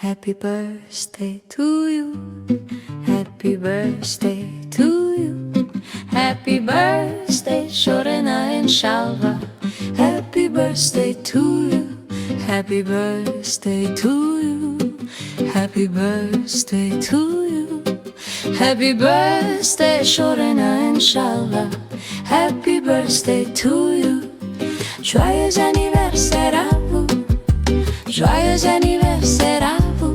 Happy birthday to you. Happy birthday to you. Happy birthday, Shorena and Shalva. Happy birthday to you. Happy birthday to you. Happy birthday to you. Happy birthday, Shorena and Shalva. Happy birthday to you. Joyeux anniversaire à vous. Joyeux anniversaire à vous.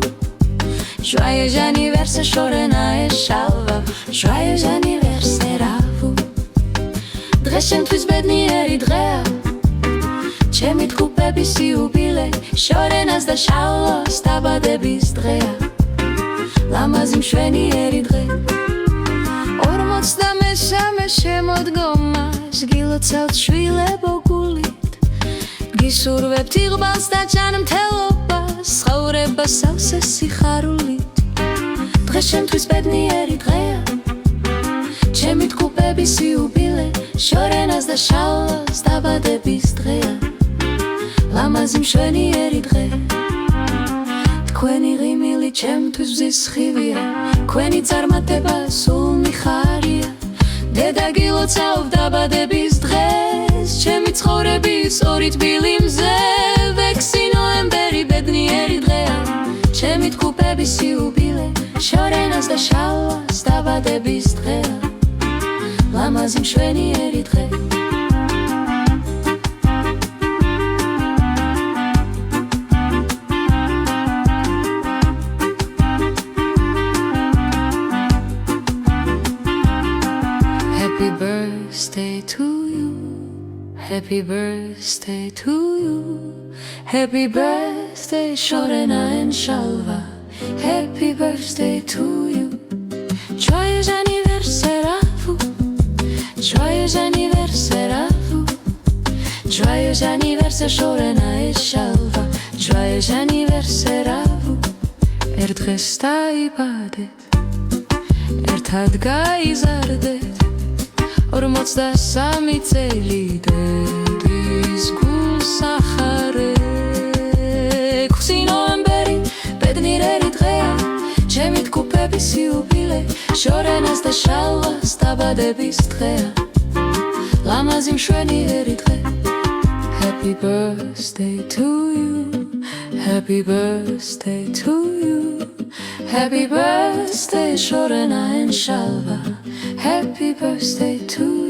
Joyeux anniversaire, Shorena et Shalva. Joyeux anniversaire à vous. დღესთვის ბედნიერი დღეა, ჩემი თქუფების იუბილე, შორენას და შალვას დაბადების დღეა, ლამაზი მშვენიერი დღე. 43 შემოდგომას გილოცავთ შვილებო გულით, გისურვებთ იღბალს და ჯანმრთელობას, ცხოვრებას სავსე სიხარულით. დღეს ჩემთვის ბედნიერი დღეა, ჩემი თქუფების იუბილე, შორენას და შალვას დაბადების დღეა, ლამაზი მშვენიერი დღე. თქვენი ღიმილი ჩემთვის მზის სხივია, თქვენი წარმატება სულ მიხარია. დედა გილოცავ დაბადების დღეს, ჩემი ცხოვრების ორი თბილი მზე. 6 ნოემბერი ბედნიერი დღეა, ჩემი თქუფების იუბილე, შორენას და შალვას დაბადების დღეა, ლამაზი მშვენიერი დღე. Happy birthday to you. Happy birthday to you. Happy birthday, Shorena and Shalva. Happy birthday to you. Joyeux anniversaire à vous. Joyeux anniversaire à vous. Joyeux anniversaire, Shorena et Shalva. Joyeux anniversaire à vous. ერთ დღეს დაიბადეთ, ერთად გაიზარდეთ, 43 წელი დედის გულს ახარეთ. 6 ნოემბერი ბედნიერი დღეა, ჩემი თქუფების იუბილე, შორენას და შალვას დაბადების დღეა, ლამაზი მშვენიერი დღე. Happy birthday to you. Happy birthday to you. Happy birthday, Shorena and Shalva. Happy birthday to you.